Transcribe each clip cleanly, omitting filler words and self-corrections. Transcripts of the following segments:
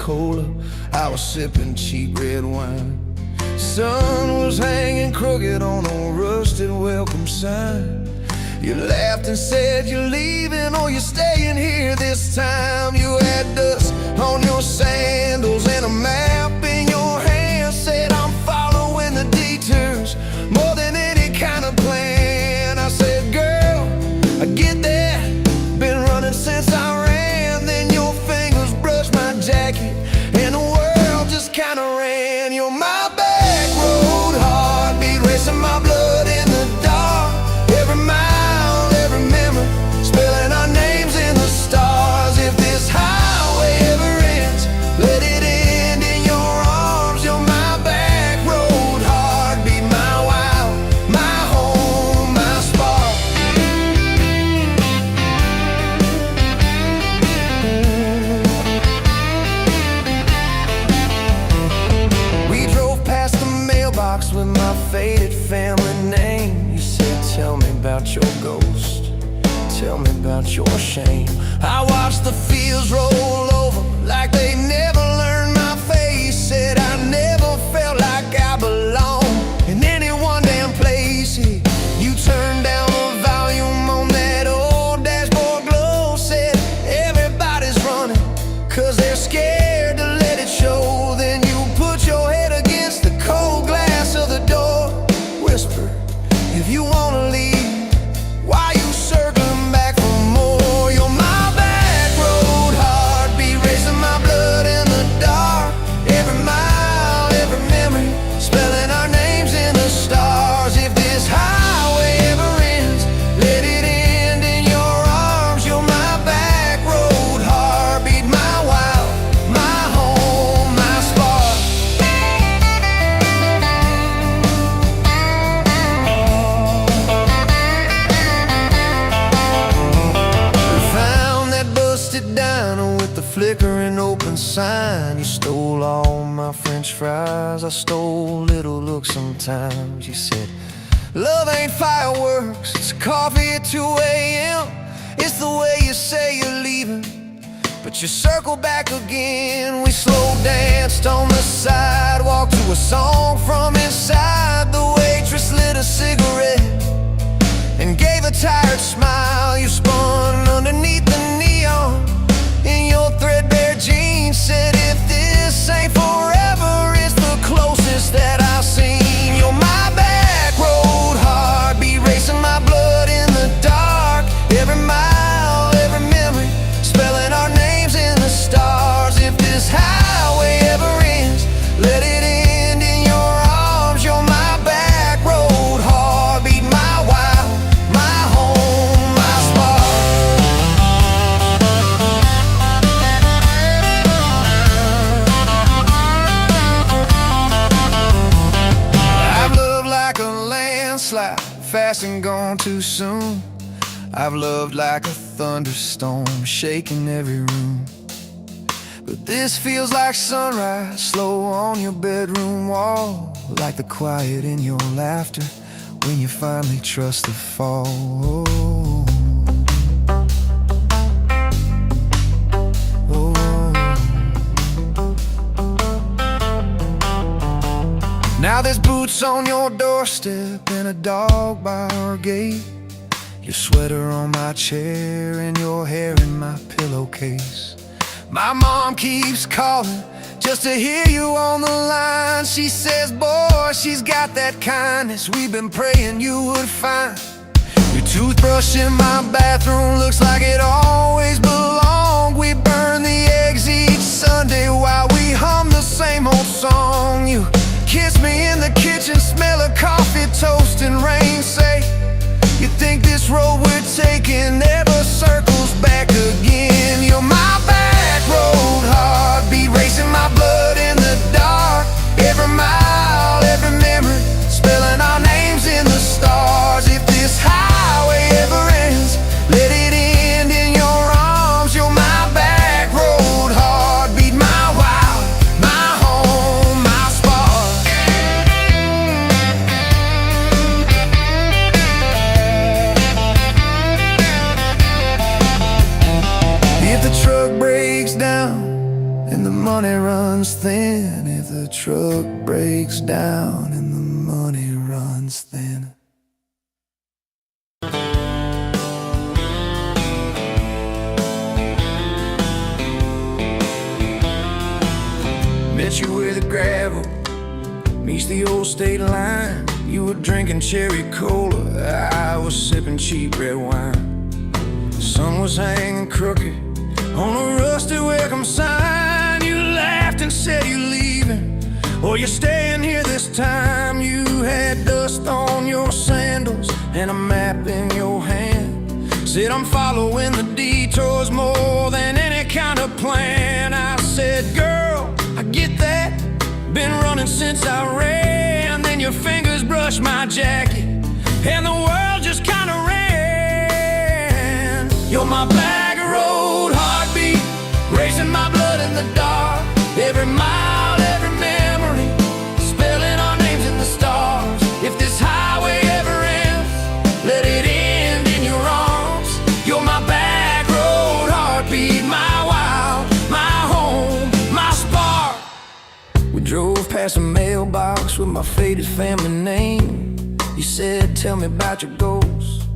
cola, I was sipping cheap red wine. Sun was hanging crooked on a rusted welcome sign. You laughed and said you're leaving or you're staying here this time. You had dust on your sandals and a map in your hand. Said I'm following the detours more than any kind of plan. I said, girl, I get that, been running since I ran. Then your fingers brushed my jacket and the world just kinda ran. You're my back road heartbeat, racing my blood in the dark. Every mile, every memory, spelling our names in the stars. If this highway ever ends, let it end in your arms. You're my back road heartbeat, my wild, my home, my spark. We drove past the mailbox with my faded family name. You said, tell me about your ghost, tell me about your shame. I watched the fields roll over like they never learned my face. Said I never felt like I belonged in any one damn place. You turned down the volume on that old dashboard glow. Said everybody's running 'cause they're scared to let it show. Then you put your head against the cold glass of the door. Whisper, if you wanna leave, why you circling back for more? You're my back road heartbeat, racing my blood in the dark. Every mile, every memory, spelling our names in the stars. If this highway ever ends, let it end in your arms. You're my back road heartbeat, my wild, my home, my spark. Found that busted diner with the flickering open sign. You stole all my French fries, I stole little looks sometimes. You said, love ain't fireworks, it's coffee at 2 a.m. It's the way you say you're leaving, but you circle back again. We slow danced on the sidewalk to a song from inside. The waitress lit a cigarette and gave a tired smile. You spun underneath the neon in your threadbare jeans. Said if this ain't forever, it's the closest that I've seen. You're my back road heartbeat, racing my blood in the dark. Every mile, every memory, spelling our names in the stars. If this highway ever ends, let it end in your arms. You're my back road heartbeat, my wild, my home, my spark. I've loved like a landslide, fast and gone too soon. I've loved like a thunderstorm, shaking every room. But this feels like sunrise, slow on your bedroom wall. Like the quiet in your laughter when you finally trust the fall. Now there's boots on your doorstep and a dog by our gate. Your sweater on my chair and your hair in my pillowcase. My mom keeps calling just to hear you on the line. She says, boy, she's got that kindness we've been praying you would find. Your toothbrush in my bathroom looks like it always belonged. We burn the eggs each Sunday while we hum the same old song. You kiss me in the kitchen, smell of coffee, toast and rain. Say, you think this road we're taking never circles back again. You're my back road heartbeat, racing my blood in the dark. Every mile, every memory, spelling our names in the stars. If this highway ever ends, let it end in your arms. You're my back road heartbeat, my wild, my home, my spark. then if the truck breaks down and the money runs thin. Met you where the gravel meets the old state line. You were drinking cherry cola, I was sipping cheap red wine. The sun was hanging crooked on a rusty welcome sign. You laughed and said you're leaving, or you're staying here this time. You had dust on your sandals and a map in your hand. Said I'm following the detours more than any kind of plan. I said, girl, I get that, been running since I ran. Then your fingers brushed my jacket and the world just kinda ran. You're my back road heartbeat, racing my blood in the dark. Every mile, every memory, spelling our names in the stars. If this highway ever ends, let it end in your arms. You're my back road heartbeat, my wild, my home, my spark. We drove past a mailbox with my faded family name. You said, tell me about your goals,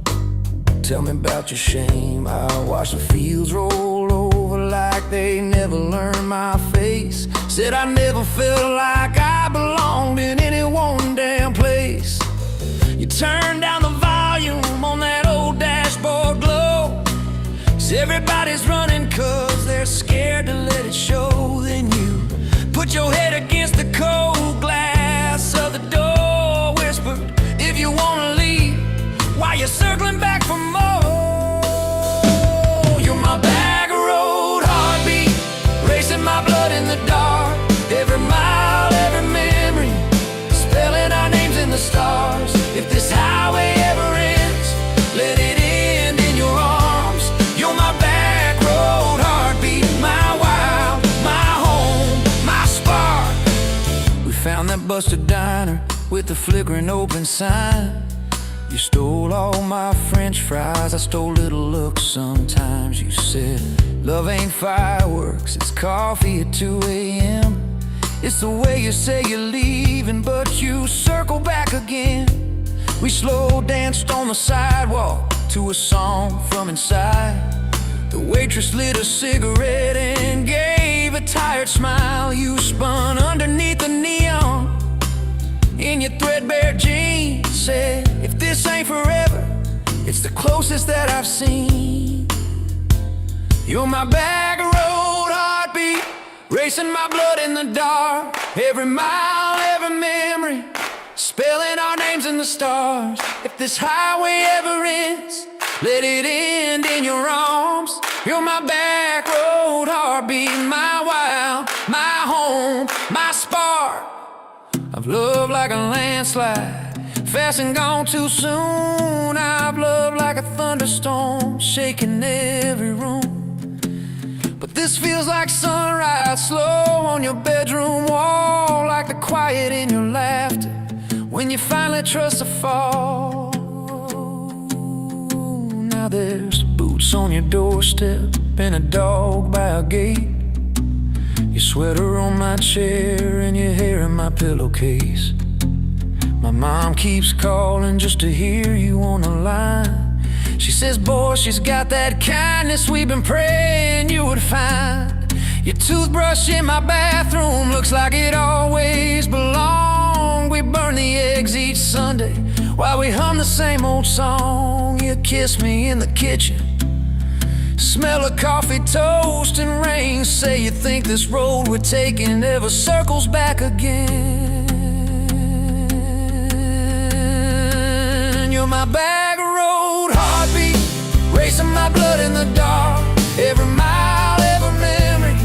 tell me about your shame. I watched the fields roll over like they never learned my face. Said I never felt like I belonged in any one damn place. You turned down the volume on that old dashboard glow. 'Cause everybody's running 'cause they're scared to let it show. Then you put your head against the cold glass of the door, whispered, if you wanna leave, while you're circling back for more. You're my back road heartbeat, racing my blood in the dark. Every mile, every memory, spelling our names in the stars. If this highway ever ends, let it end in your arms. You're my back road heartbeat, my wild, my home, my spark. We found that busted diner with the flickering open sign. You stole all my French fries, I stole little looks sometimes. You said, love ain't fireworks, it's coffee at 2 a.m. It's the way you say you're leaving, but you circle back again. We slow danced on the sidewalk to a song from inside. The waitress lit a cigarette and gave a tired smile. You spun underneath the neon in your threadbare jeans. Said, if this ain't forever, it's the closest that I've seen. You're my back road heartbeat, racing my blood in the dark. Every mile, every memory, spelling our names in the stars. If this highway ever ends, let it end in your arms. You're my back road heartbeat, my wild, my home, my spark. I've loved like a landslide, fast and gone too soon. I've loved like a thunderstorm, shaking every room. But this feels like sunrise, slow on your bedroom wall, like the quiet in your laughter when you finally trust a fall. Now there's boots on your doorstep and a dog by a gate. Your sweater on my chair and your hair in my pillowcase. My mom keeps calling just to hear you on the line. She says, boy, she's got that kindness we've been praying you would find. Your toothbrush in my bathroom looks like it always belonged. We burn the eggs each Sunday while we hum the same old song. You kiss me in the kitchen, smell of coffee, toast, and rain. Say you think this road we're taking ever circles back again. You're my back road heartbeat, racing my blood in the dark. Every mile, every memory,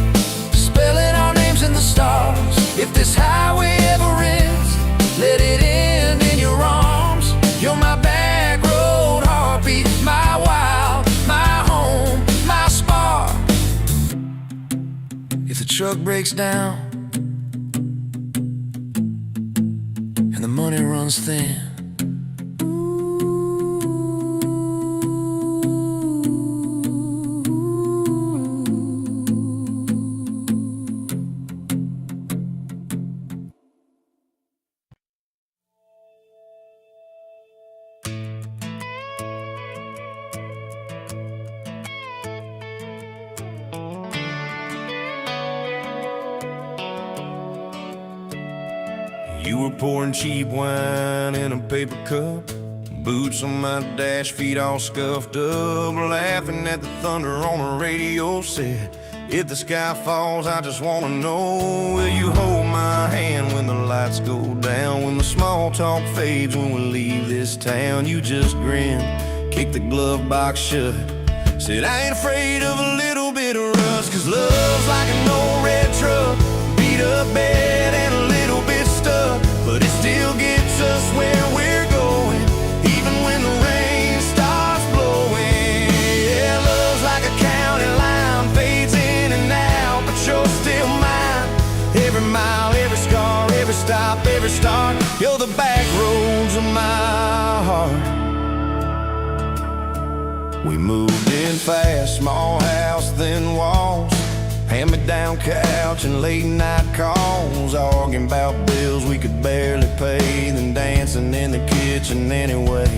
spelling our names in the stars. If this highway ever ends, let it end in your arms. You're my back road heartbeat, my wild, my home, my spark. If the truck breaks down and the money runs thin, You were pouring cheap wine in a paper cup, boots on my dash, feet all scuffed up, laughing at the thunder on the radio. Said, if the sky falls, I just wanna know, will you hold my hand when the lights go down, when the small talk fades, when we leave this town? You just grinned, kicked the glove box shut, said, I ain't afraid of a little bit of rust, 'cause love's like an old red truck, beat up bed and a little bit stuck, but it still gets us where we're going, even when the rain starts blowing. Yeah, love's like a county line, fades in and out, but you're still mine. Every mile, every scar, every stop, every start, you're the back roads of my heart. We moved in fast, small house, thin walls, hand-me-down couch and late-night calls, arguing about bills we could barely pay, then dancing in the kitchen anyway.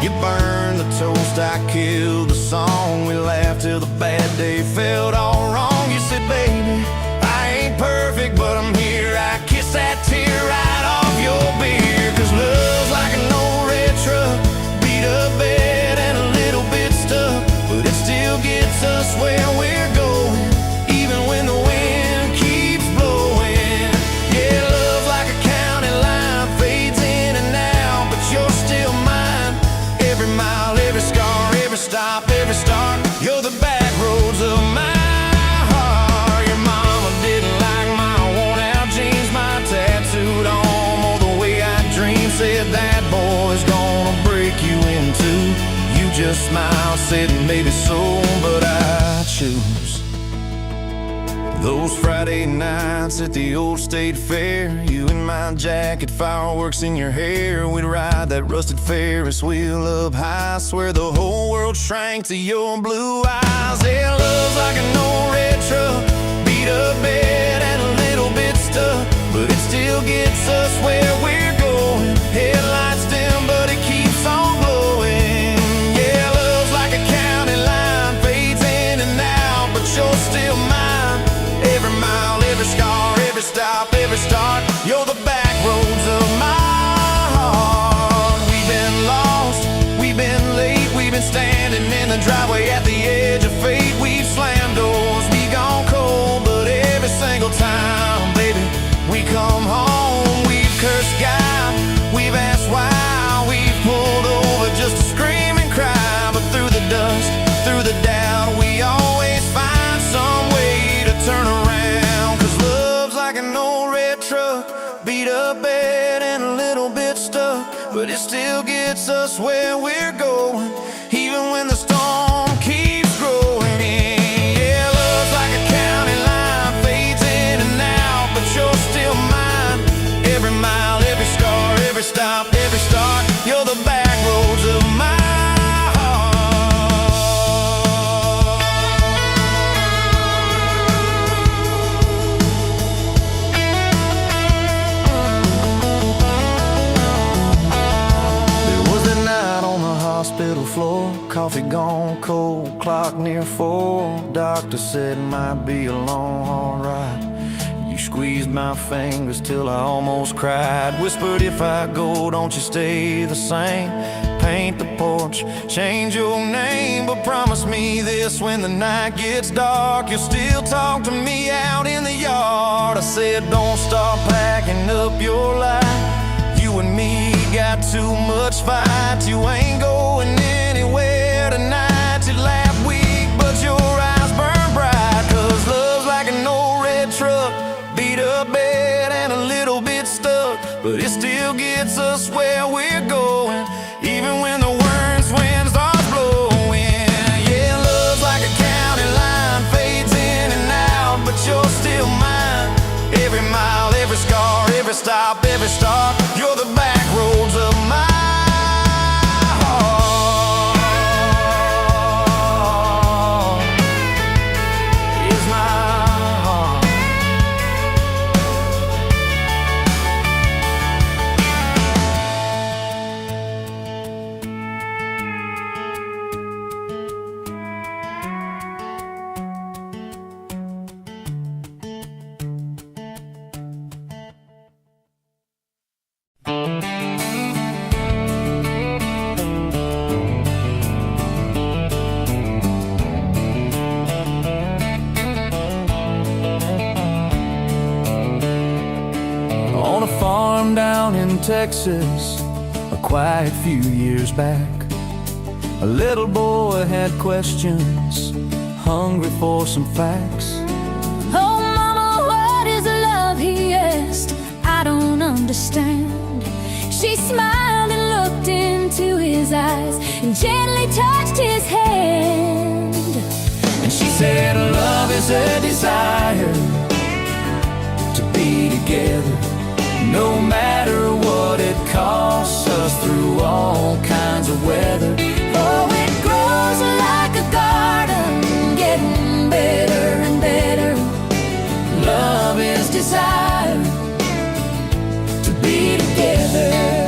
You burned the toast, I killed the song, we laughed till the bad day felt all wrong. You said, baby, I ain't perfect, but I'm here. I kiss that tear right off your beer, 'cause love's like an old red truck, beat up bed and a little bit stuck, but it still gets us where we're going, even when the wind keeps blowing. Yeah, love's like a county line, fades in and out, but you're still mine. Every mile, every scar, every stop, every start, you're the back roads of my heart. Your mama didn't like my worn-out jeans, my tattooed arm, or the way I dream. Said that boy's gonna break you in two. You just smiled, said maybe so, but I choose those Friday nights at the old state fair, you in my jacket, fireworks in your hair. We'd ride that rusted Ferris wheel up high, swear the whole world shrank to your blue eyes. Yeah, love's like an old red truck, beat up bed and a little bit stuck, but it still gets us where we're going. Headlights dim, but it keeps on glowing. Yeah, love's like a county line, fades in and out, but you're still mine. Every mile, every scar, every stop, every start, you're the back roads of my heart. We've been lost, we've been late, we've been standing in the driveway at the edge of fate. We've slammed doors, we gone cold, but every single time, baby, we come home. We've cursed God, we've asked why, we've pulled over just to scream and cry, but through the dust, through the doubt, we always find some way to turn around. 'Cause love's like an old red truck, beat up bed and a little bit stuck, but it still gets us where we're going, even when the storm keeps growing. Yeah, love's like a county line, fades in and out, but you're still mine. Every mile, every scar, every stop, every start, you're the back roads of my hospital floor, coffee gone cold, clock near 4. Doctor said it might be a long, hard ride. You squeezed my fingers till I almost cried. Whispered, if I go, don't you stay the same. Paint the porch, change your name, but promise me this, when the night gets dark, you'll still talk to me out in the yard. I said, don't stop packing up your life. You and me got too much fight. You ain't going anywhere tonight. You laugh weak, but your eyes burn bright. 'Cause love's like an old red truck, beat up bed and a little bit stuck, but it still gets us where we're going, even when the worst wind starts blowing. Yeah, love's like a county line, fades in and out, but you're still mine. Every mile, every scar, every stop, every start, you're the back roads of my on a farm down in Texas, a quiet few years back. A little boy had questions, hungry for some facts. Oh, Mama, what is love? He asked. I don't understand. She smiled and looked into his eyes and gently touched his hand. And she said, love is a desire to be together, no matter what it costs us, through all kinds of weather. Oh, it grows like a garden, getting better and better. Love is desire to be together.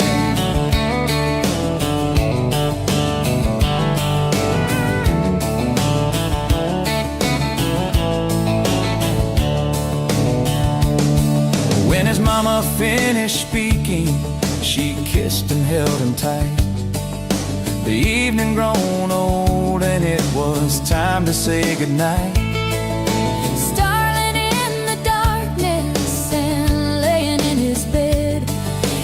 When his mama finished speaking, she kissed and held him tight. The evening grown old and it was time to say goodnight. Starling in the darkness and laying in his bed,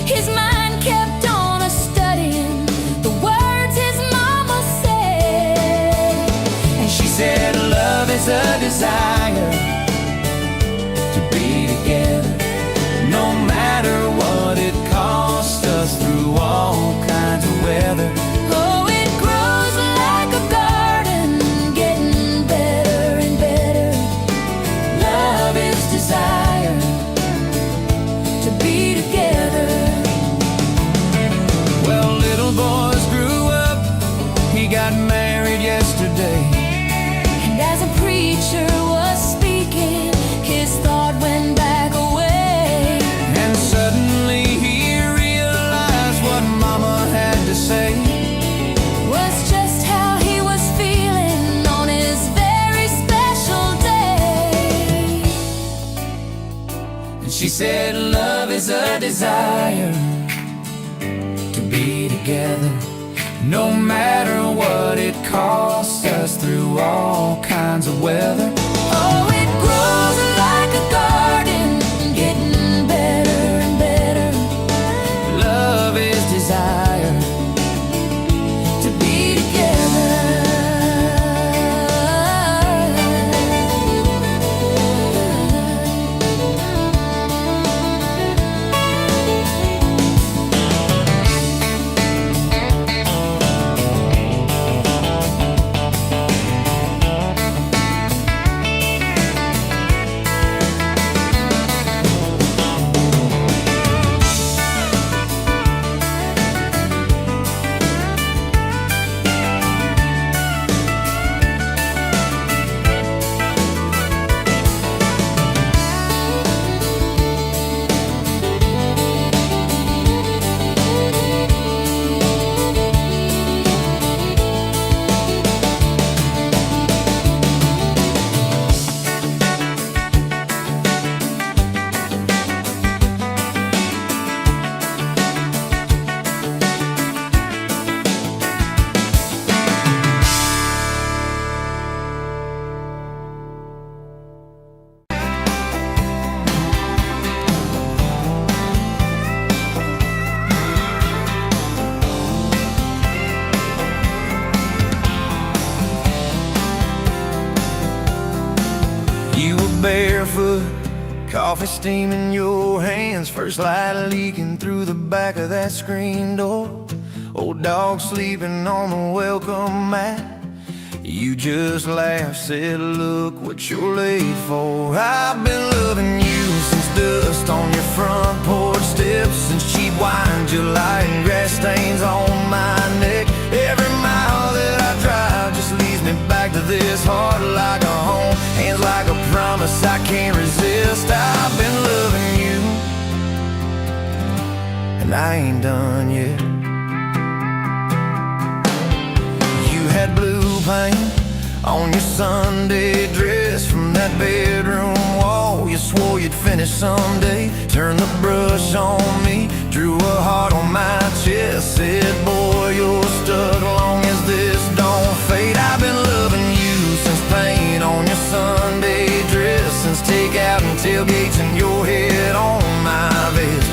his mind kept on a-studying the words his mama said. And she said, love is a desire to be together, no matter what it costs us, through all kinds of weather. Oh, it grows like a garden, getting better and better. Love is desire To be together. Well, little boys grew up, he got married yesterday. And as a preacher was speaking, his thought went back away. And suddenly he realized what Mama had to say Was just how he was feeling on his very special day. And she said, love is a desire to be together, no matter what it costs us, through all kinds of weather. Oh, it grows like a garden, getting better and better. Love is desire To be together. You were barefoot, coffee steam in your hands, first light leaking through the back of that screen door. Old dog sleeping on the welcome mat. You just laughed, said, look what you're late for. I've been loving you since dust on your front porch steps, since cheap wine, July, and grass stains on my neck. Every mile that I drive just leads me back to this heart like a home, hands like a promise I can't resist. I've been loving you, and I ain't done yet. You had blue paint on your Sunday dress from that bedroom wall. You swore you'd finish someday. Turned the brush on me, drew a heart on my chest, said, boy, you're stuck long as this don't fade. I've been loving you since paint on your Sunday dress, since takeout and tailgates and your head on my vest.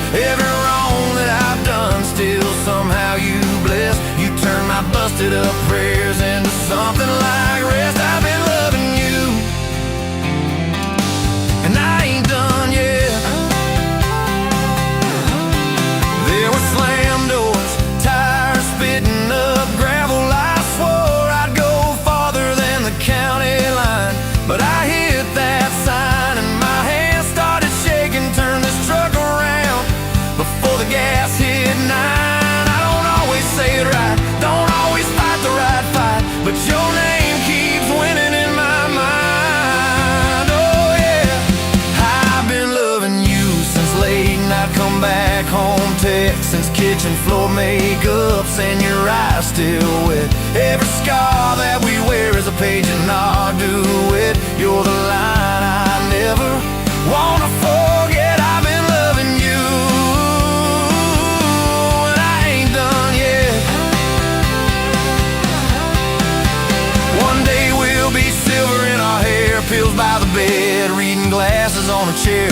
night, come back home, Texans, kitchen floor makeups, and your eyes still wet. Every scar that we wear is a page in our duet. You're the line I never wanna forget. I've been loving you, and I ain't done yet. One day we'll be silver in our hair, pills by the bed, reading glasses on a chair,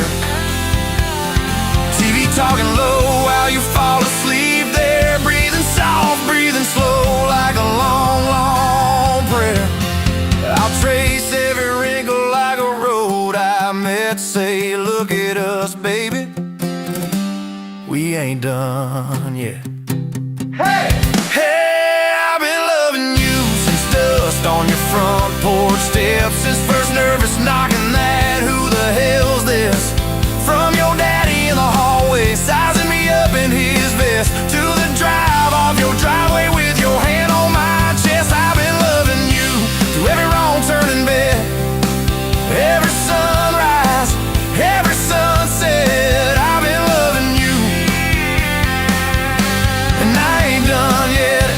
TV talking low while you fall asleep there, breathing soft, breathing slow like a long, long prayer. I'll trace every wrinkle like a road I met, say, look at us, baby, we ain't done yet. Hey! Hey, I've been loving you since dust on your front porch steps, since first nervous knocking that who the hell's this? From your daddy in the hallway, sizing me up in his vest, to the drive off your driveway with your hand on my chest. I've been loving you through every wrong turn in bed, every sunrise, every sunset. I've been loving you, and I ain't done yet.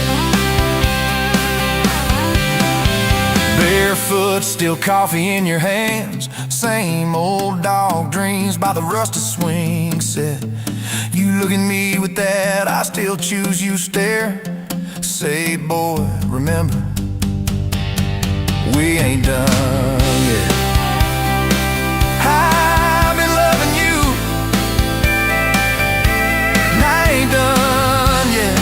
Barefoot, still coffee in your hands, same old dog dreams by the rusted swing set. You look at me with that I still choose you stare, say, boy, remember, we ain't done yet. I've been loving you, and I ain't done yet.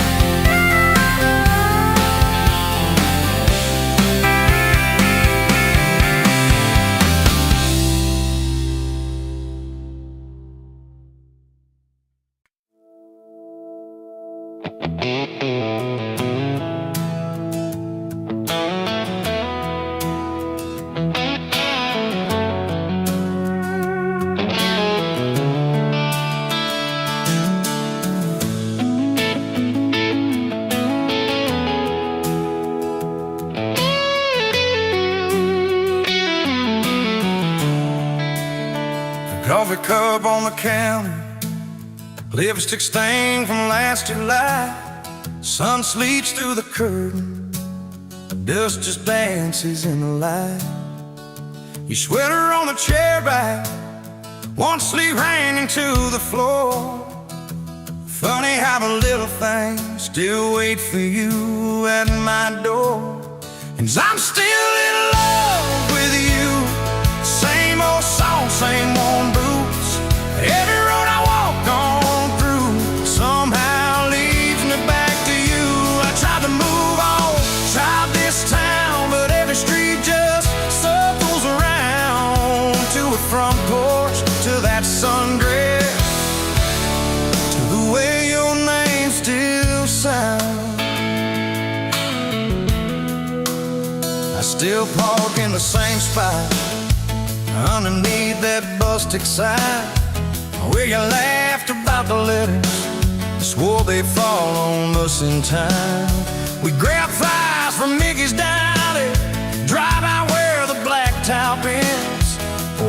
Coffee cup on the counter, lipstick stain from last July. Sun sleeps through the curtain, dust just dances in the light. Your sweater on the chair back, one sleeve hanging to the floor. Funny how the little things still wait for you at my door. And I'm still in love with you, same old song, same old boots. Every road I walk on through somehow leads me back to you. I tried to move on, tried this town, but every street just circles around. To a front porch, to that sundress, to the way your name still sounds. I still park in the same spot, underneath that busted sign, where you laughed about the letters, swore they'd fall on us in time. We grab flies from Mickey's Deli, drive out where the blacktop ends,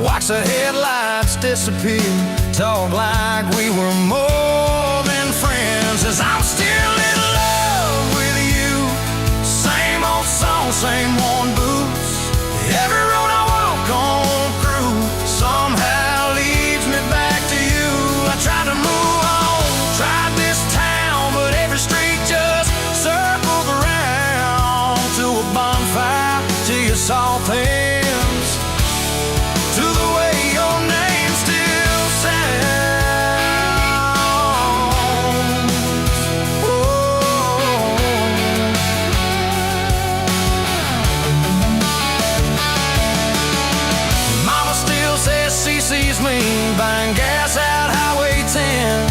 watch the headlights disappear, talk like we were more than friends. As I'm still in love with you, same old song, same worn boots. Every road I walk on through somehow leads me back to you. I tried to move on, tried this town, but every street just circles around. To a bonfire, to your soft hands, to the way your name still sounds. Oh. Mama still says she sees me buying gas out Highway 10.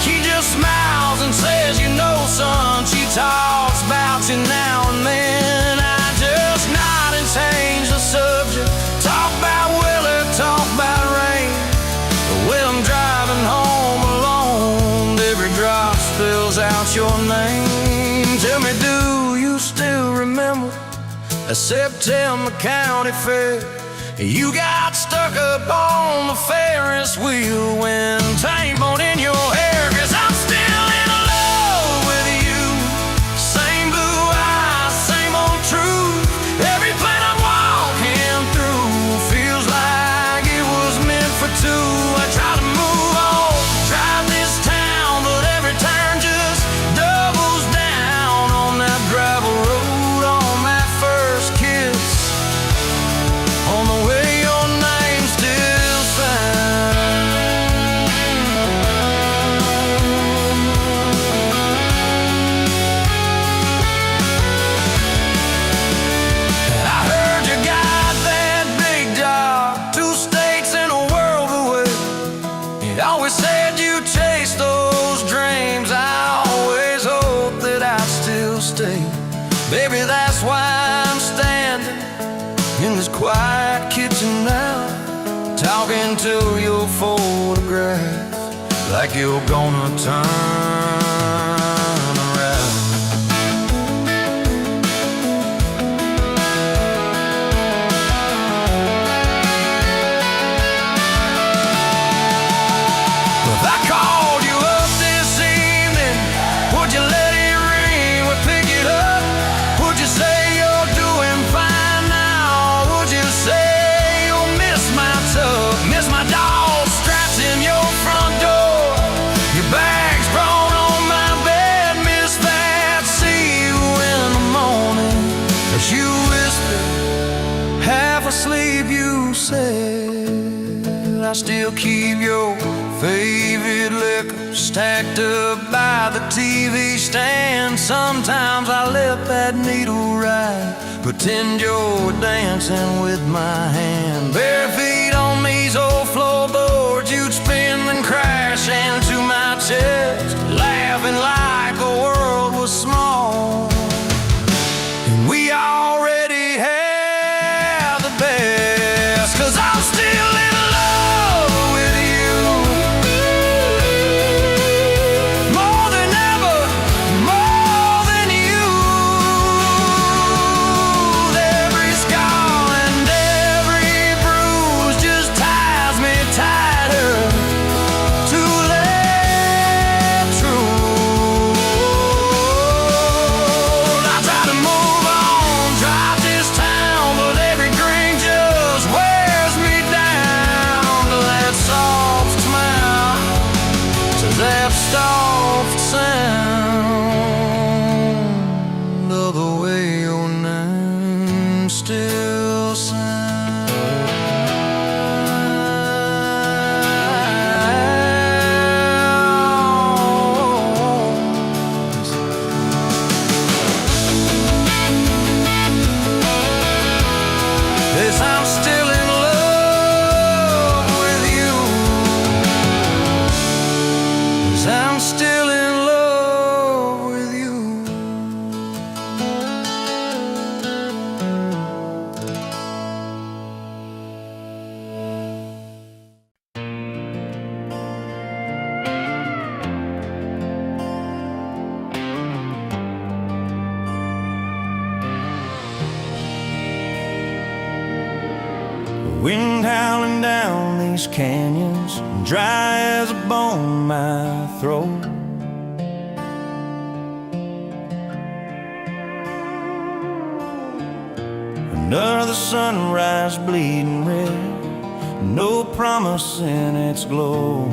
She just smiles and says, you know, son, she talks about you now and then. I just nod and change the subject, talk about weather, talk about rain. Well, I'm driving home alone, every drop spills out your name. Tell me, do you still remember a September county fair? You got stuck up on the Ferris wheel when tampon in your you chase those dreams, I always hope that I'd still stay. Baby, that's why I'm standing in this quiet kitchen now, talking to your photograph like you're gonna turn around. If I called you up this evening, would you let it ring? Would pick it up? Would you say you're doing fine now? Would you say you'll miss my tub, miss my dog straps in your front door, your bags brought on my bed, miss that? See you in the morning as you whisper, half asleep, you said, I still keep your favorite liquor stacked up by the TV stand. Sometimes I let that needle ride, pretend you're dancing with my hand. Bare feet on these old floorboards, you'd spin and crash into my chest, laughing like the world was small and we already had the best. 'Cause I'm still in love with you, more than ever, more than you. Every scar and every bruise just ties me tighter to let true. I try to move on, drive this town, but every drink just wears me down to that soft smile, to that soft sound of the way your name still sounds. Yes, I'm still in love with you. Yes, I'm still in love with you. Wind howling down these canyons, dry as a bone my throat. Under the sunrise bleeding red, no promise in its glow.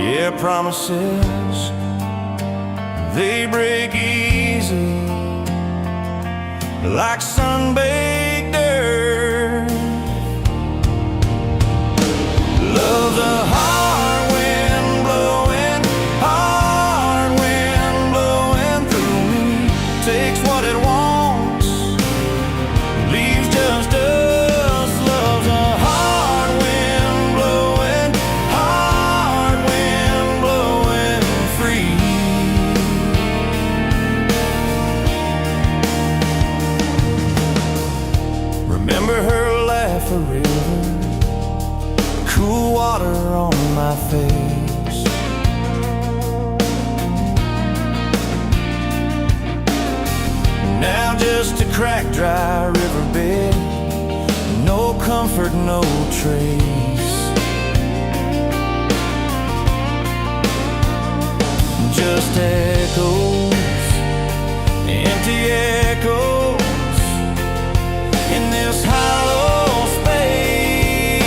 Yeah, promises, they break easy like sun-baked earth. Love's a hard wind blowing, hard wind blowing through me. Takes what it wants, leaves just us. Love's a hard wind blowing, hard wind blowing free. Remember her laugh, a river, cool water on my face. Now just a cracked, dry riverbed, no comfort, no trace. Just echoes, empty echoes in this hollow space.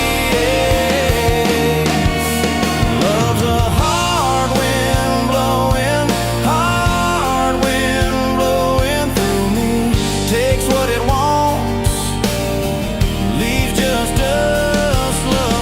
Love's a hard wind blowing, hard wind blowing through me. Takes what it wants, leaves just us. Love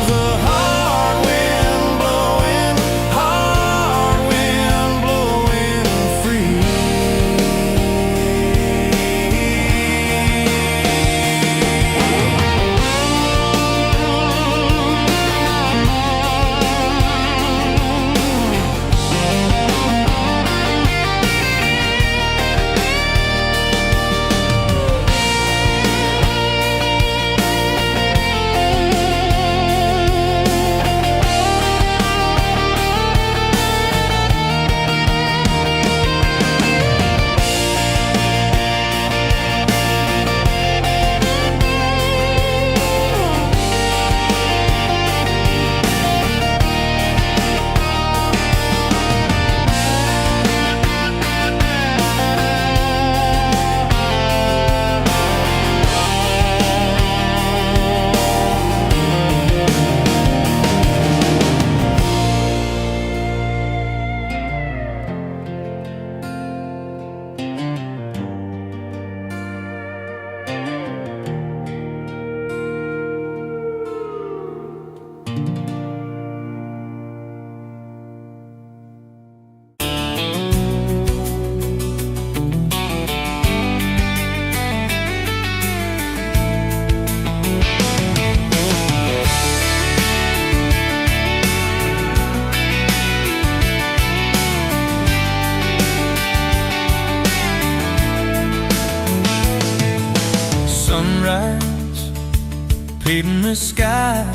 in the sky,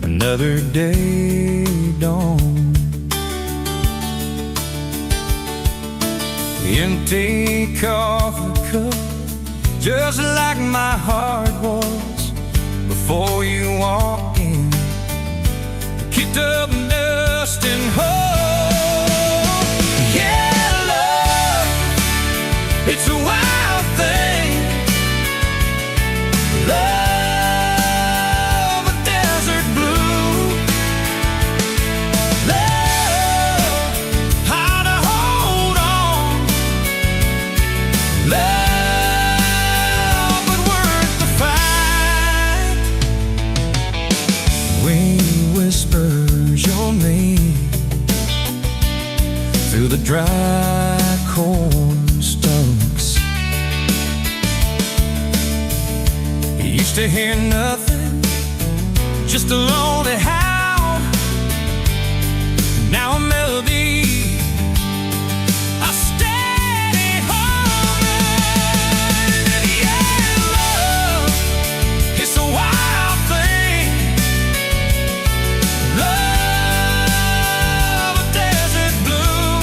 another day dawned. Empty coffee cup, just like my heart was before you walked in. Kicked up dust and hope. Yeah, love, it's a wild thing. Love, a desert blue. Love, how to hold on. Love, but worth the fight. Wind whispers your name through the dry corn stumps. You used to hear nothing, just a lonely howl. Now a melody, a steady humming. And yeah, love, it's a wild thing. Love, a desert blue.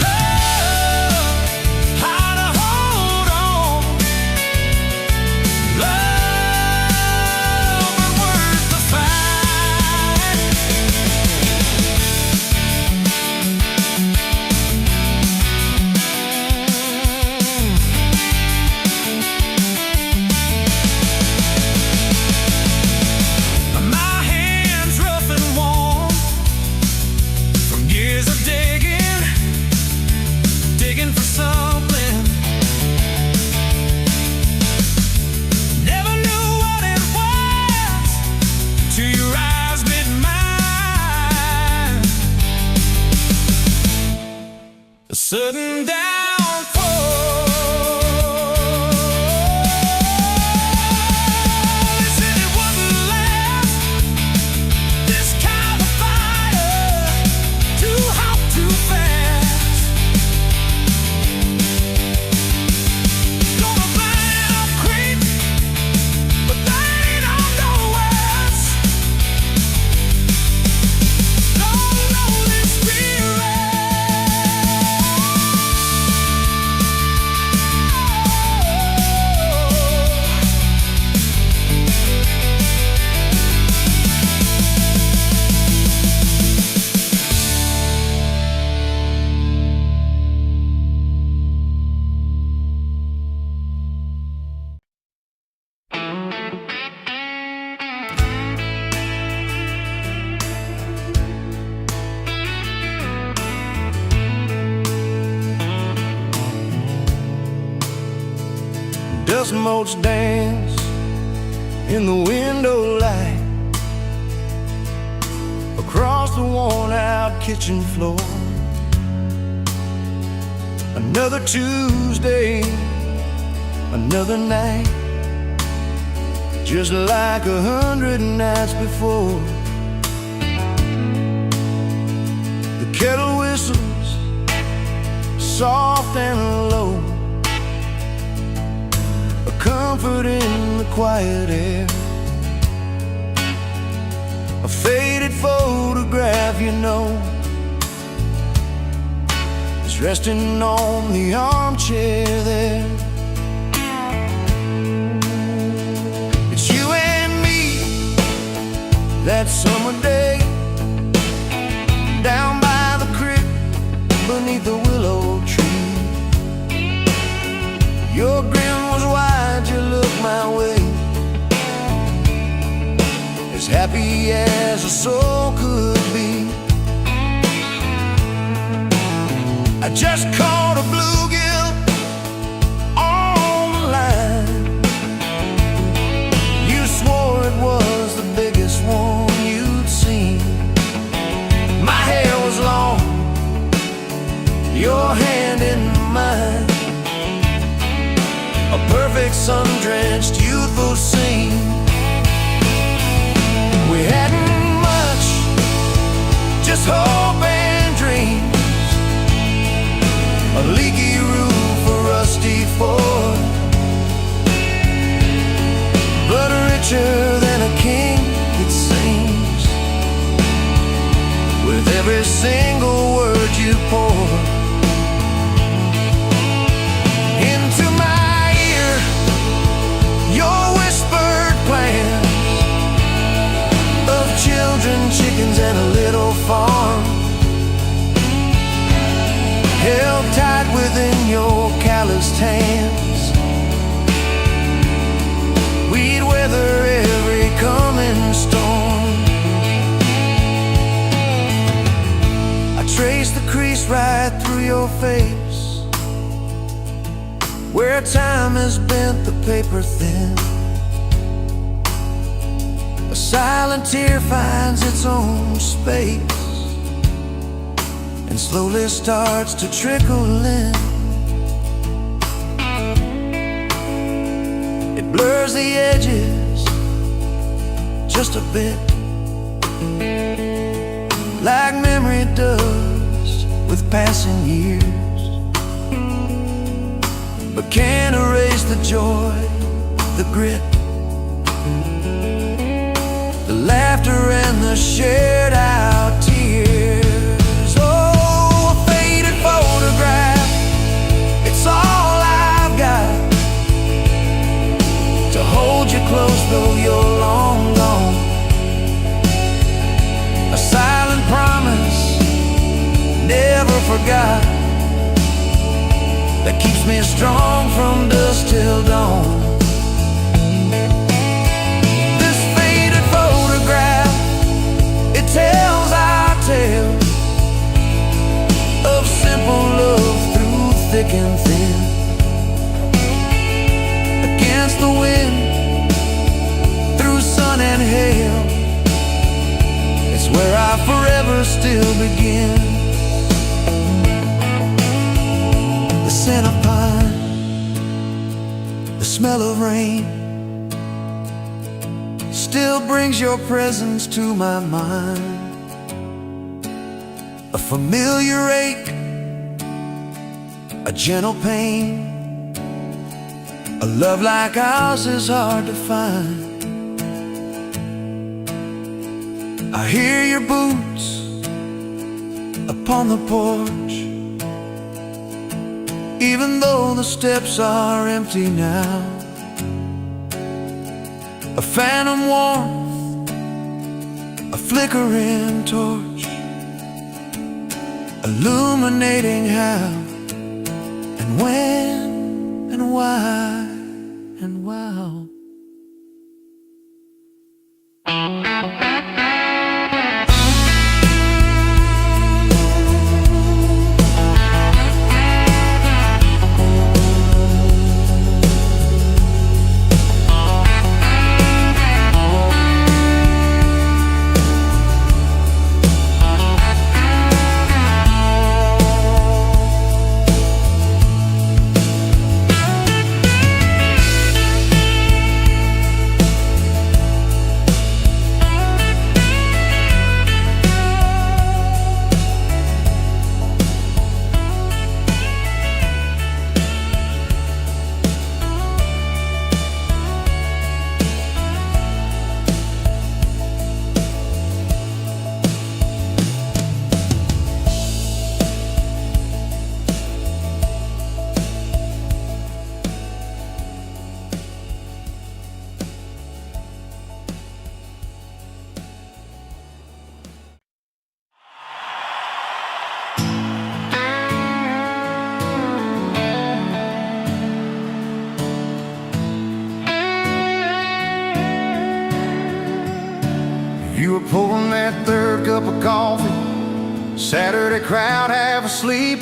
Love, how to hold on. Love, but worth the fight. My hands rough and warm from years of digging for something. Never knew what it was till your eyes met mine. A sudden downfall. They said it wouldn't last. This kind of fire, too hot, too fast. Gonna burn it up quick, but they don't know us. Don't know this dust motes dance in the window light across the worn-out kitchen floor. Another Tuesday, another night, just like 100 nights before. The kettle whistles soft and low, a comfort in the quiet air. A faded photograph, you know, is resting on the armchair there. It's you and me that summer day, down by the creek beneath the willow tree. Your grin was wide, you looked my way, as happy as a soul could be. I just caught a bluegill on the line. You swore it was the biggest one you'd seen. My hair was long, your hand in mine, a perfect sun-drenched youthful scene. We hadn't much, just hope and dreams, a leaky every single word you pour into my ear. Your whispered plans of children, chickens, and a little farm, held tight within your calloused hands. We'd weather every coming storm. I traced the crease right through your face, where time has bent the paper thin. A silent tear finds its own space and slowly starts to trickle in. It blurs the edges just a bit, like memory does with passing years, but can't erase the joy, the grit, the laughter and the shared out tears. Oh, a faded photograph, it's all I've got to hold you close though you're long gone. A silent promise, never forgot, that keeps me strong from dusk till dawn. This faded photograph, it tells our tale of simple love through thick and thin. Against the wind, through sun and hail, it's where I forever still begin. The scent of pine, the smell of rain, still brings your presence to my mind. A familiar ache, a gentle pain, a love like ours is hard to find. I hear your boots upon the porch, even though the steps are empty now. A phantom warmth, a flickering torch, illuminating how and when and why and wow. You were pouring that third cup of coffee, Saturday crowd half asleep,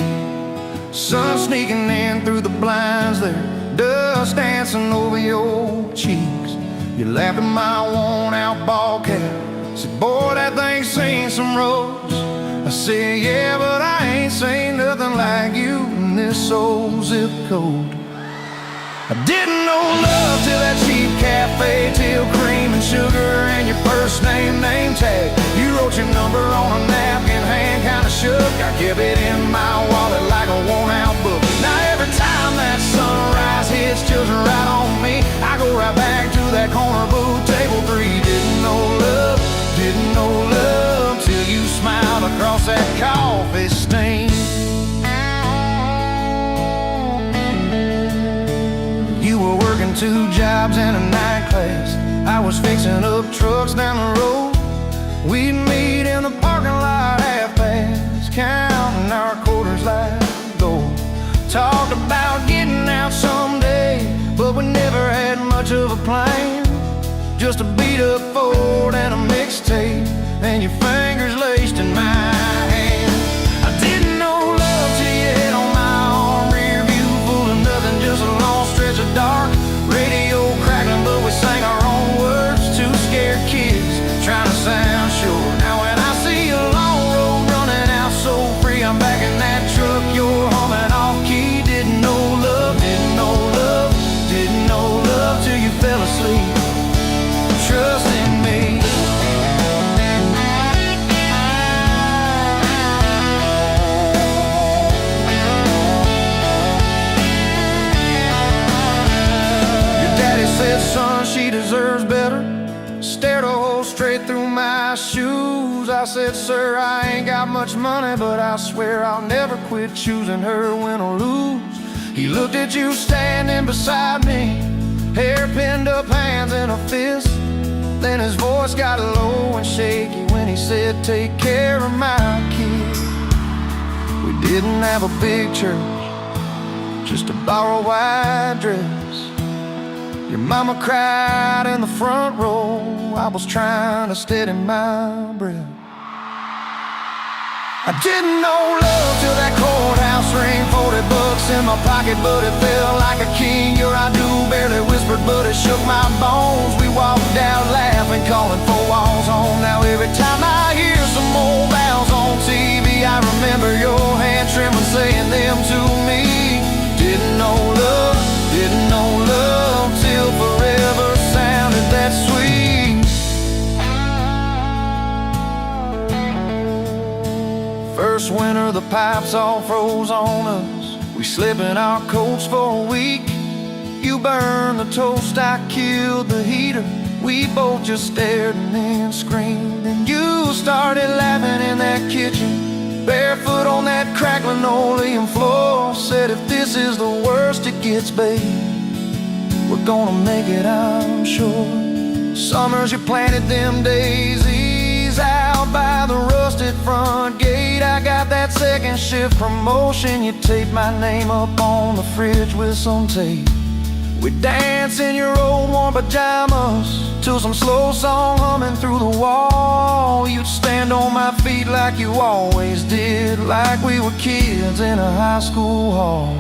sun sneaking in through the blinds there, dust dancing over your cheeks. You laughed at my worn-out ball cap, said, boy, that thing's seen some roads. I said, yeah, but I ain't seen nothing like you in this old zip code. I didn't know love till that cheap cafe, till cream and sugar and your first name tag. You wrote your number on a napkin, hand kinda shook. I kept it in my wallet like a worn-out book. Now every time that sunrise hits, chills right on me, I go right back to that corner booth, table 3. Didn't know love till you smiled across that 2 jobs and a night class. I was fixing up trucks down the road. We'd meet in the parking lot half-past, counting our quarters like gold. Talked about getting out someday, but we never had much of a plan. Just a beat-up Ford and a mixtape, and your fingers laced in my hand. I didn't know love till you hit on my arm. Rear view full of nothing, just a long stretch of dark. Radio crackling, but we sang our own words. 2 scared kids trying to sound sure. Now when I see a long road running out so free, I'm back in that truck, you're humming off key. Didn't know love, didn't know love, didn't know love till you fell asleep. Trust in me. Your daddy said, son, she deserves better. Stared a hole straight through my shoes. I said, sir, I ain't got much money, but I swear I'll never quit choosing her, win or lose. He looked at you standing beside me, hair pinned up, hands in a fist. Then his voice got low and shaky when he said, take care of my kid. We didn't have a big church, just a borrowed white dress. Your mama cried in the front row. I was trying to steady my breath. I didn't know love till that courthouse ring. 40 bucks in my pocket, but it felt like a king. Your I do barely whispered, but it shook my bones. We walked out laughing, calling 4 walls home. Now every time I hear some old vows on TV, I remember your hand trembling, saying them to me. Didn't know love, didn't know love till forever sounded that sweet. First winter, the pipes all froze on us. We slept in our coats for a week. You burned the toast, I killed the heater. We both just stared and then screamed. And you started laughing in that kitchen, barefoot on that crackling linoleum floor. Said, if this is the worst it gets, babe, we're gonna make it, I'm sure. Summers you planted them daisies out by the rusted front gate. I got that second shift promotion. You taped my name up on the fridge with some tape. We'd dance in your old warm pajamas to some slow song humming through the wall. You'd stand on my feet like you always did, like we were kids in a high school hall.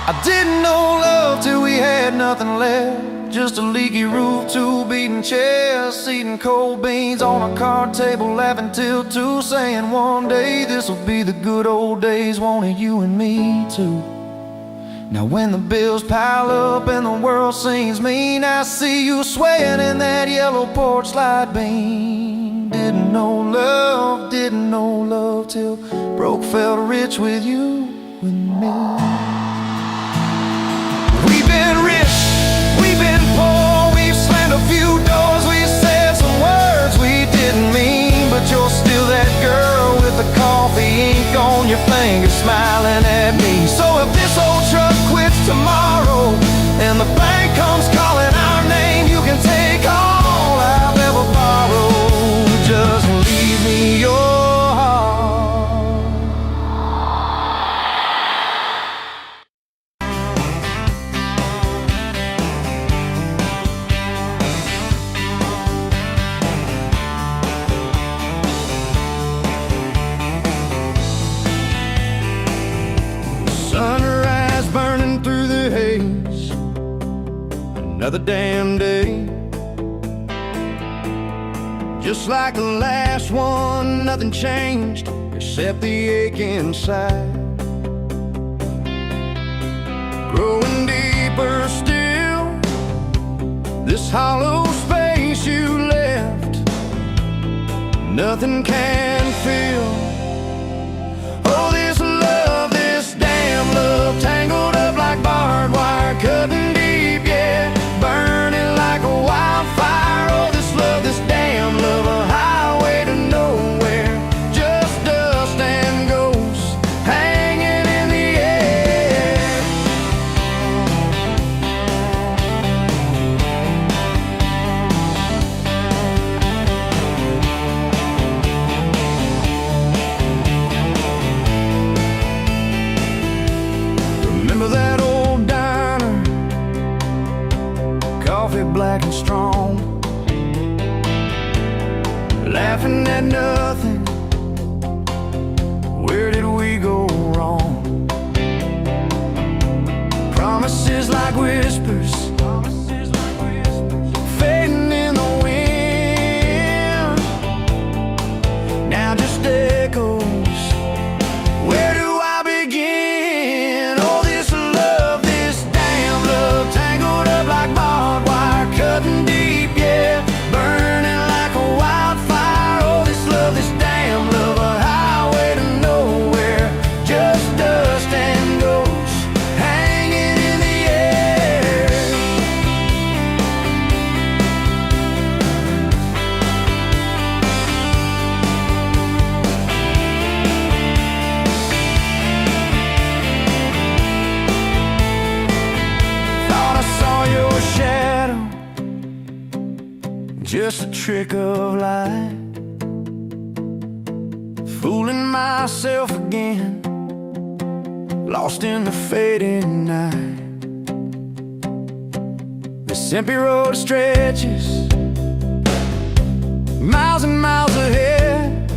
I didn't know love till we had nothing left, just a leaky roof, 2 beating chests, eating cold beans on a card table, laughing till 2, saying one day this'll be the good old days, wanted you and me too. Now when the bills pile up and the world seems mean, I see you swaying in that yellow porch light beam. Didn't know love, didn't know love till broke felt rich with you and me. We've been rich, we've been poor, we've slammed a few doors, we said some words we didn't mean, but you're still that girl with the coffee ink on your finger smiling at me. So if this old truck quits tomorrow and the bank comes calling our name, you can take all I've ever borrowed, just leave me your another damn day, just like the last one. Nothing changed except the ache inside, growing deeper still. This hollow space you left, nothing can fill. Oh, this love, this damn love, tangled up like barbed wire, cutting deep, yeah, burning like a wildfire. Oh, this love, this damn love, a highway to nowhere, just dust and ghosts hanging in the air. had nothing. Where did we go wrong? Promises like whispers, fading in the wind. Now just echoes. Where do I begin? Oh, this love, this damn love, tangled up like barbed wire, cutting deep, yeah, burning like a wildfire. Oh, this love, this damn love, a highway to nowhere, just dust and ghosts hanging in the air. Thought I saw your shadow, just a trick of light. Fooling myself again, lost in the fading night. This empty road stretches miles and miles ahead.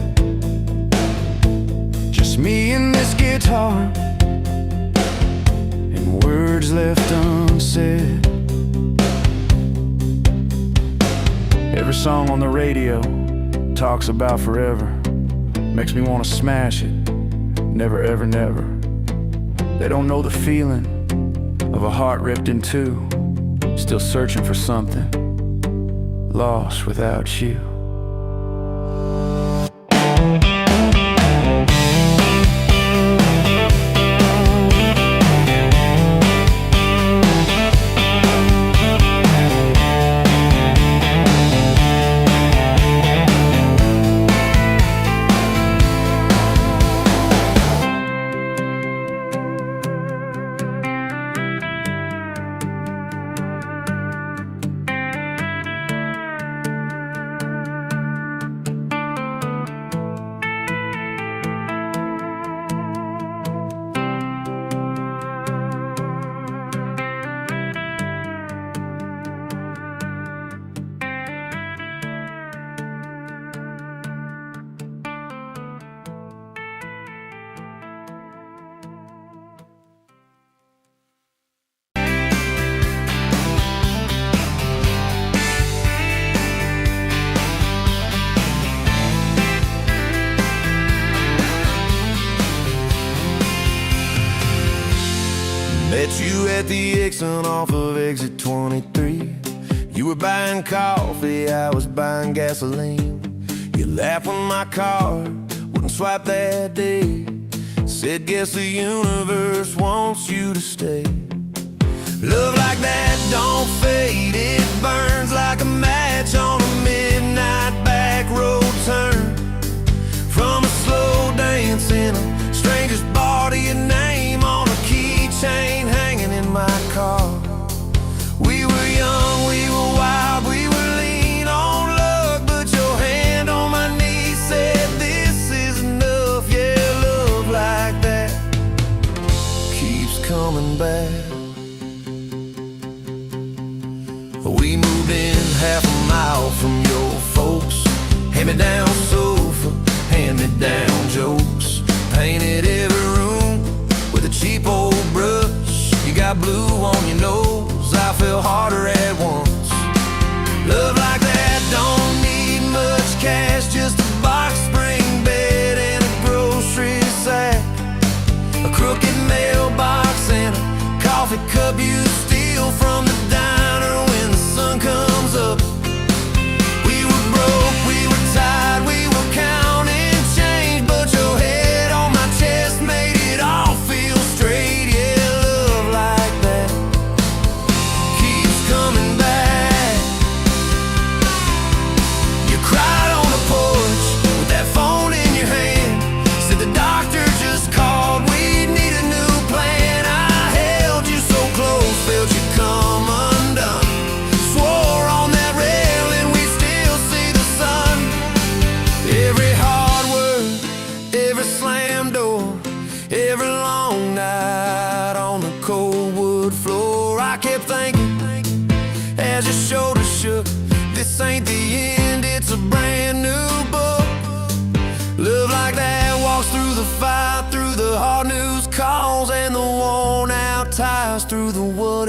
Just me and this guitar, and words left unsaid. Every song on the radio talks about forever. Makes me want to smash it. Never, ever, never. They don't know the feeling of a heart ripped in two, still searching for something, lost without you. Met you at the exit off of exit 23. You were buying coffee, I was buying gasoline. You laughed when my card wouldn't swipe that day. Said, guess the universe wants you to stay. Love like that don't fade, it burns like a match on a midnight back road turn. From a slow dance in a stranger's bar to your name on a keychain hanging in my car. We were young, we were wild, we were lean on luck, but your hand on my knee said this is enough. Yeah, love like that keeps coming back. We moved in half a mile from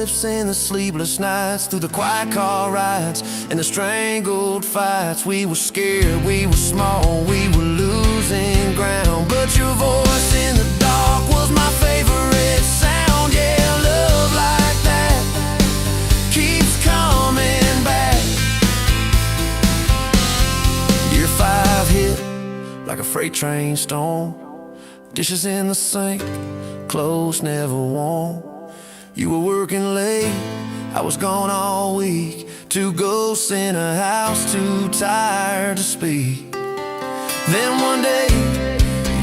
ifs and the sleepless nights, through the quiet car rides and the strangled fights. We were scared, we were small, we were losing ground, but your voice in the dark was my favorite sound. Yeah, love like that keeps coming back. Year 5 hit like a freight train storm. Dishes in the sink, clothes never warm. You were working late, I was gone all week. 2 ghosts in a house, too tired to speak. Then one day,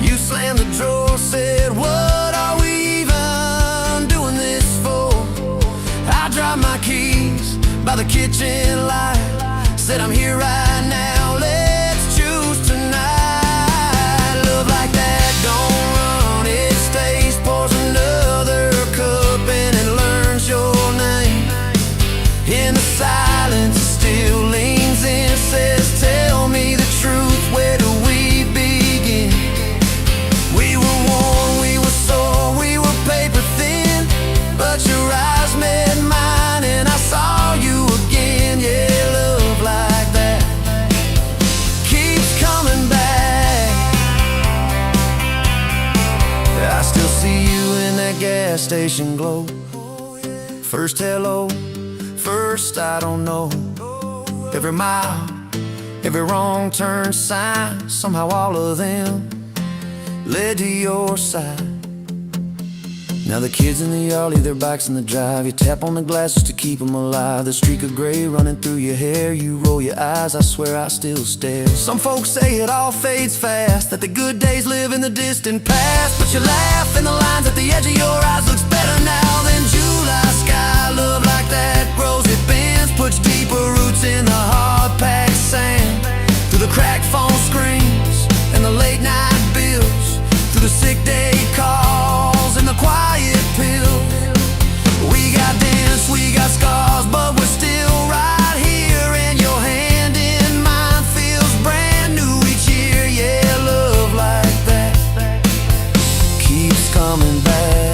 you slammed the door, said, what are we even doing this for? I dropped my keys by the kitchen light, said I'm here right now, let's choose tonight. Love like that don't run, it stays, pours another cup and it learns your name. In the silence it still leans in, says tell me the truth, where do we begin? We were worn, we were sore, we were paper thin, but your eyes met mine and I saw you again. Yeah, love like that keeps coming back. I still see you in that gas station glow. First hello, first I don't know. Every mile, every wrong turn sign, somehow all of them led to your side. Now the kids in the yard leave their bikes in the drive. You tap on the glasses to keep them alive. The streak of gray running through your hair, you roll your eyes, I swear I still stare. Some folks say it all fades fast, that the good days live in the distant past, but you laugh and the lines at the edge of your eyes looks better now than July sky. Love like that grows, it bends, puts deeper roots in the hard-packed sand. Through the cracked phone screens and the late night bills, through the sick day calls and the quiet pills. We got dents, we got scars, but we're still right here, and your hand in mine feels brand new each year. Yeah, love like that keeps coming back.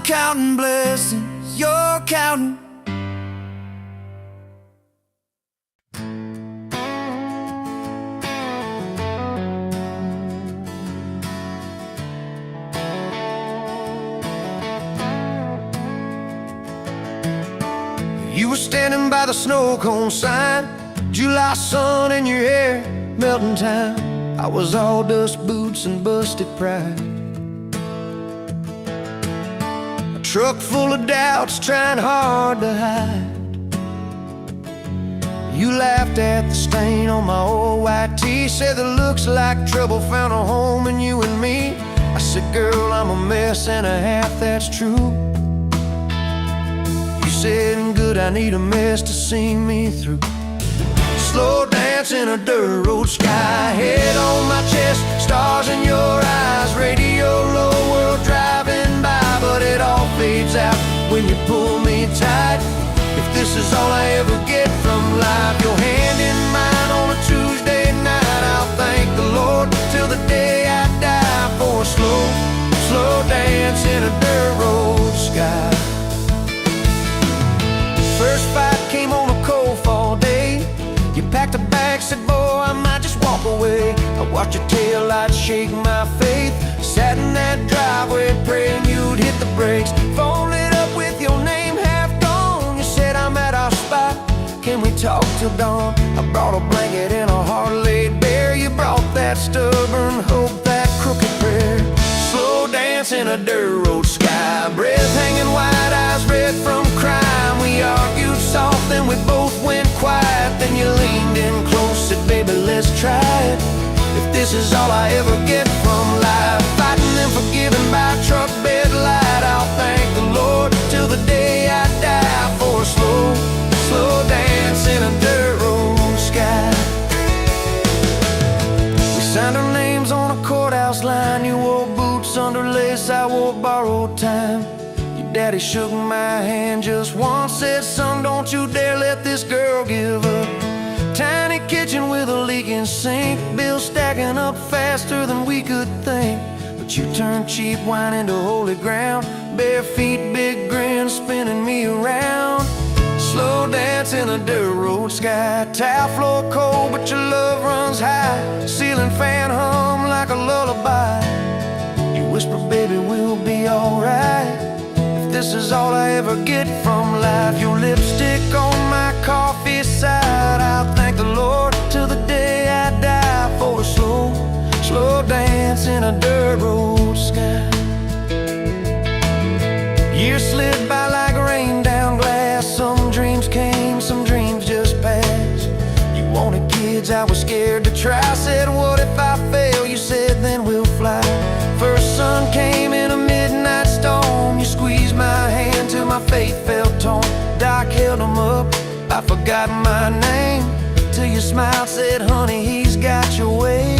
Counting blessings, you're counting. You were standing by the snow cone sign, July sun in your hair, melting time. I was all dust boots and busted pride. Truck full of doubts, trying hard to hide. You laughed at the stain on my old white tee, said that looks like trouble found a home in you and me. I said, girl, I'm a mess and a half, that's true. You said, good, I need a mess to see me through. Slow dance in a dirt road sky, head on my chest, stars in your eyes, radio low, world driving by. But it all fades out when you pull me tight. If this is all I ever get from life, your hand in mine on a Tuesday night, I'll thank the Lord till the day I die for a slow, slow dance in a dirt road sky. First fight came on a cold fall day. You packed a bag, said, boy, I might just walk away. I watched your taillights shake my faith, sat in that driveway praying you'd hit the brakes. Phone lit up with your name half gone. You said, I'm at our spot, can we talk till dawn? I brought a blanket and a heart laid bare. You brought that stubborn hope, that crooked prayer. Slow dance in a dirt road sky, breath hanging wide, eyes red from crime. We argued soft, then we both went quiet. Then you leaned in close, said, baby, let's try it. If this is all I ever get from life, fighting and forgiving by truck bed light, I'll thank the Lord till the day I die for a slow, slow dance in a dirt road sky. We old time. Your daddy shook my hand just once, said, son, don't you dare let this girl give up. Tiny kitchen with a leaking sink, bills stacking up faster than we could think. But you turned cheap wine into holy ground, bare feet, big grin, spinning me around. Slow dance in a dirt road sky, tile floor cold, but your love runs high. Ceiling fan hum like a lullaby. You whisper, baby, we'll be alright. If this is all I ever get from life, your lipstick on my coffee side, I'll thank the Lord till the day I die for a slow dance in a dirt road sky. Years slid by like rain down glass. Some dreams came, some dreams just passed. You wanted kids, I was scared to try. Said, what if I fail? You said, then we'll fly. First sun came in a midnight storm. You squeezed my hand till my faith felt torn. Doc held them up, I forgot my name, till you smiled, said, honey, he's got your ways.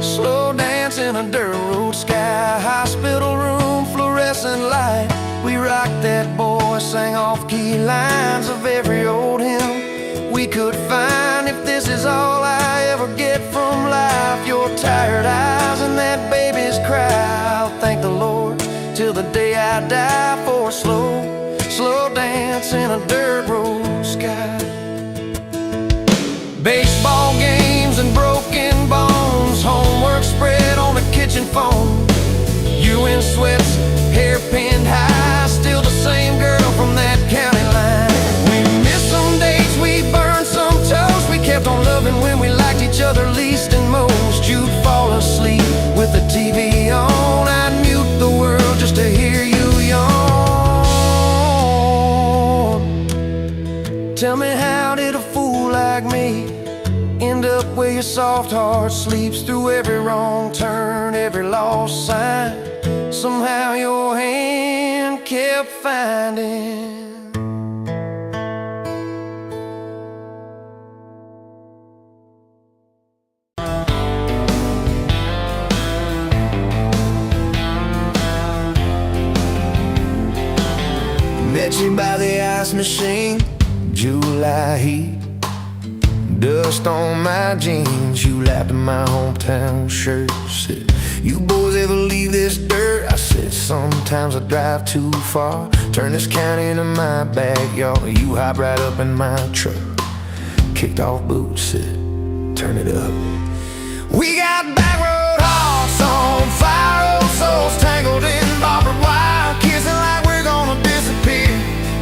Slow dance in a dirt road sky, hospital room, fluorescent light. We rocked that boy, sang off-key lines of every old hymn we could find. If this is all I ever get from life, your tired eyes and that baby's cry, I'll thank the Lord till the day I die for a slow dance in a dirt road sky. Baseball games and broken bones, homework spread on the kitchen phone. You in sweats, hair pinned high, still the same girl from that county line. We missed some dates, we burned some toast. We kept on loving when we liked each other least and most. You'd fall asleep with the TV on, I'd mute the world just to hear you yawn. Tell me, how did a fool like me end up where your soft heart sleeps through every wrong turn, every lost sign? Somehow your hand kept finding. Met you by the ice machine, July heat, dust on my jeans. You lapped in my hometown shirt, said, you boys ever leave this dirt? I said, sometimes I drive too far, turn this county into my backyard. You hop right up in my truck, kicked off boots, said, turn it up. We got back road hearts on fire, old souls tangled in barbed wire, kissing like we're gonna disappear.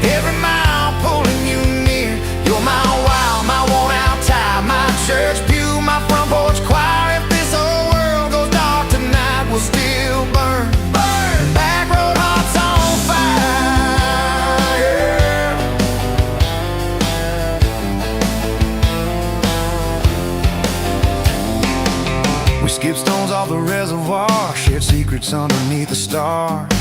Every mile pulling you near. You're my wow, my worn out tie, my church pew, my front porch choir. If this whole world goes dark tonight, we'll still burn. Burn. Back road hearts on fire. We skipped stones off the reservoir, shared secrets underneath the stars.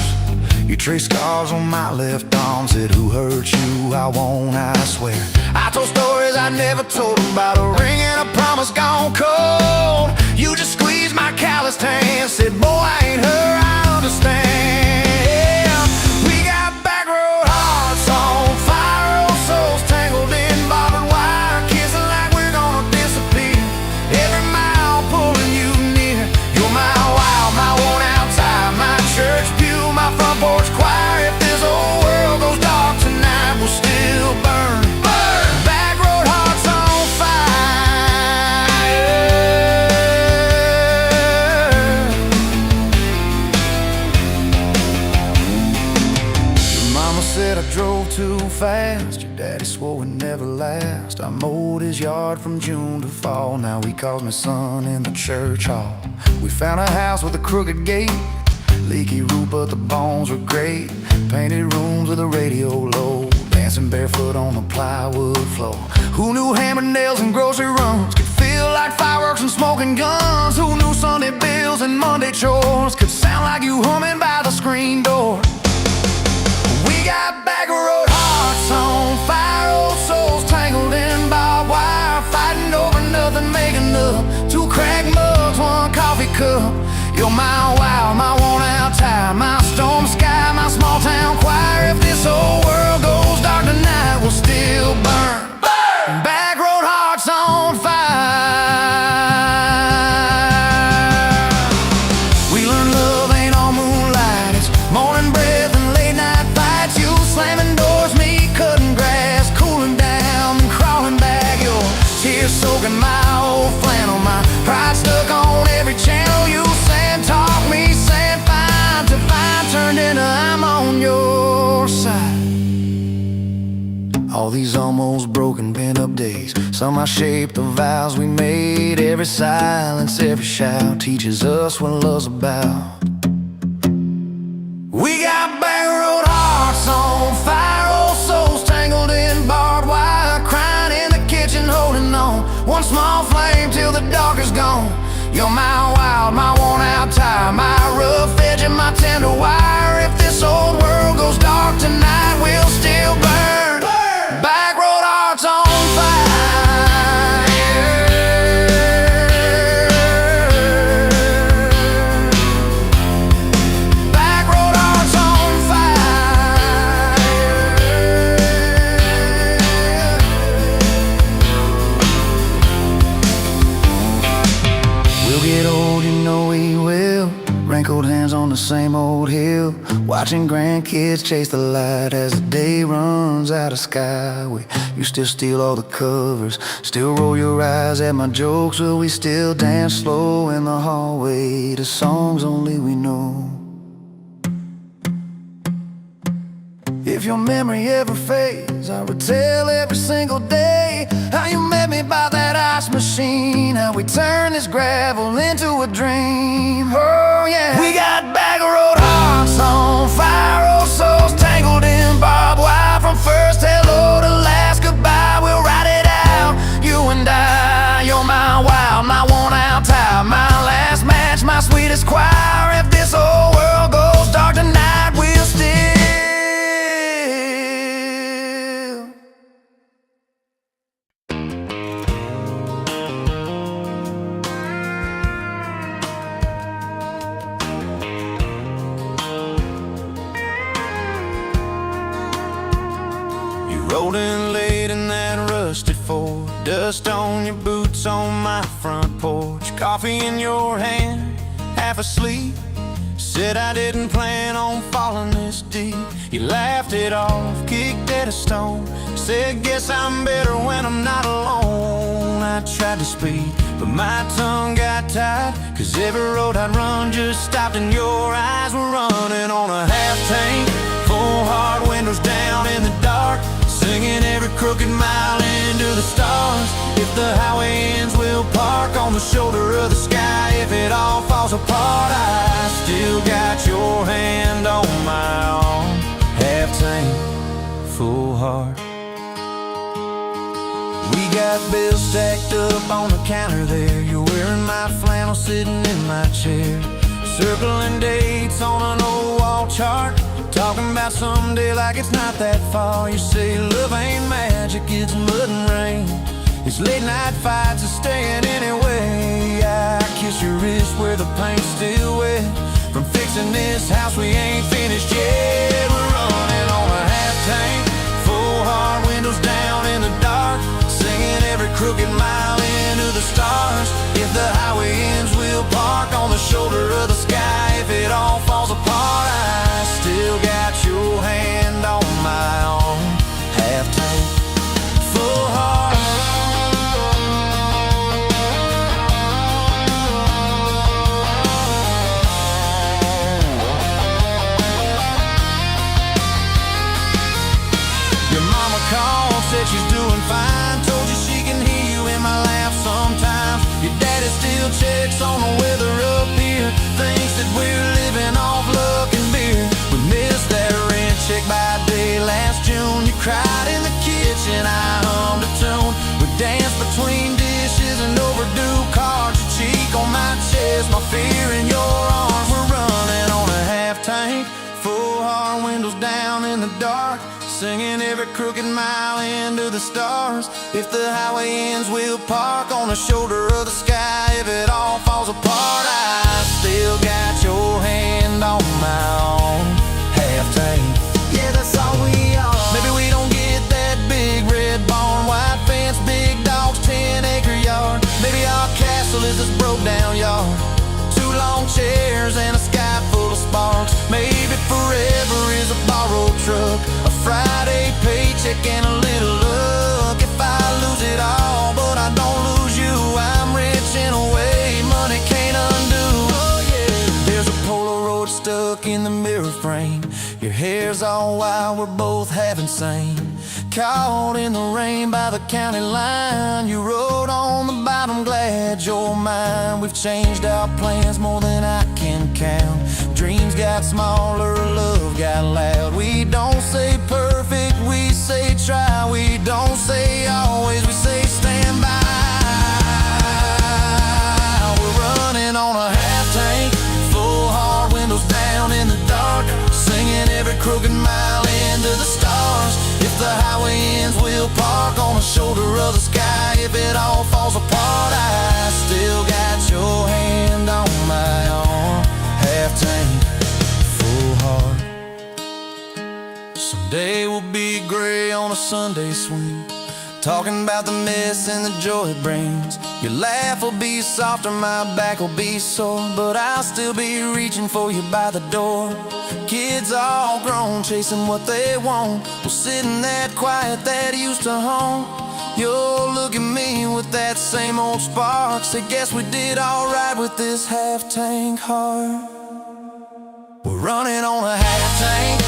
You traced scars on my left arm, said, who hurt you? I won't, I swear. I told stories I never told about a ring and a promise gone cold. You just squeezed my calloused hand, said, boy, I ain't her, I understand. We got back road hearts on fire, old souls tangled in barbed wire, kissing like we're gonna disappear. Every mile pulling you near. You're my wow, my worn out tie, my church pew, my front porch choir. If this whole world goes dark tonight, we'll still burn. Burn. Back road hearts on fire. Your mama said I drove too fast, your daddy swore we'd never last. I mowed his yard from June to fall, now he calls me son in the church hall. We found a house with a crooked gate, leaky roof but the bones were great. Painted rooms with a radio low, dancing barefoot on the plywood floor. Who knew hammer nails and grocery runs could feel like fireworks and smoking guns? Who knew Sunday bills and Monday chores could sound like you humming by the screen door? We got back road hearts on fire, old souls tangled in barbed wire, fighting over nothing, making up two cracked mugs, one coffee cup. You're my wife, All these almost broken pent-up days, somehow shape the vows we made. Every silence, every shout teaches us what love's about. We got back road hearts on fire, old souls tangled in barbed wire, crying in the kitchen, holding on. One small flame till the dark is gone. You're my wild, my worn-out tire, my rough edge and my tender wire. If this old world goes dark tonight, we'll still burn. Back road hearts on fire. Back road hearts on fire. We'll get old, you know we will. Wrinkled hands on the same old hill, watching grandkids chase the light as the day runs out of skyway. You still steal all the covers, still roll your eyes at my jokes. Will we still dance slow in the hallway to songs only we know? If your memory ever fades, I would tell every single day how you met me by that ice machine, how we turned this gravel into a dream. Oh yeah, we got back road hearts on fire, old souls tangled in barbed wire. From first hello to last goodbye, we'll ride it out, you and I. You're my wild, my worn-out tire, my last match, my sweetest choir. If this whole world goes dark tonight, we'll still rolling late in that rusted Ford, dust on your boots on my front porch, coffee in your hand, half asleep. Said I didn't plan on falling this deep. You laughed it off, kicked at a stone, said guess I'm better when I'm not alone. I tried to speak, but my tongue got tied, 'cause every road I'd run just stopped and your eyes were running on a half tank, full hard windows down in the dark, singing every crooked mile into the stars. If the highway ends, we'll park on the shoulder of the sky. If it all falls apart, I still got your hand on my arm. Half tank, full heart. We got bills stacked up on the counter there. You're wearing my flannel, sitting in my chair, circling dates on an old wall chart, talking about someday like it's not that far. You say love ain't magic, it's mud and rain, it's late night fights and staying anyway. I kiss your wrist where the paint's still wet, from fixing this house we ain't finished yet. We're running on a half tank, full hard windows down in the dark, singing every crooked mile into the stars. If the highway ends, we'll park on the shoulder of the sky. If it all falls apart, I still got your hand on my arm. Half tank, full heart. Your mama called, said she's doing fine, told you she can hear you in my laugh sometimes. Your daddy still checks on the weather up here, thinks that we're living off luck and beer. We missed that rent check by day last June. You cried in the kitchen, I hummed a tune. We danced between dishes and overdue cards. Your cheek on my chest, my fear in your arms. We're running on a half tank, full hard windows down in the dark, singing every crooked mile into the stars. If the highway ends, we'll park on the shoulder of the sky. If it all falls apart, I still got your hand on my arm. Half tank, yeah, that's all we are. Maybe we don't get that big red barn, white fence, big dogs, 10-acre yard. Maybe our castle is this broke down yard, 2 long chairs and a sky full of sparks. Maybe forever is a borrowed truck, a Friday paycheck and a little luck. If I lose it all, but I don't lose you, I'm rich in a way money can't undo. Oh yeah, there's a Polaroid stuck in the mirror frame. Your hair's all wild, we're both half insane. Caught in the rain by the county line, you rode on the bottom, glad you're mine. We've changed our plans more than I can count. Dreams got smaller, love got loud. We don't say perfect, we say try. We don't say always, we say stand by. We're running on a half tank, full hard, windows down in the dark, singing every crooked mile into the stars. If the highway ends, we'll park on the shoulder of the sky. If it all falls apart, I still got your hand on my arm. Half tank, full heart. Someday we'll be gray on a Sunday swing, talking about the mess and the joy it brings. Your laugh will be softer, my back will be sore, but I'll still be reaching for you by the door. Kids all grown, chasing what they want. We'll sit in that quiet that used to haunt. You'll look at me with that same old spark, say guess we did alright with this half-tank heart. We're running on a half-tank,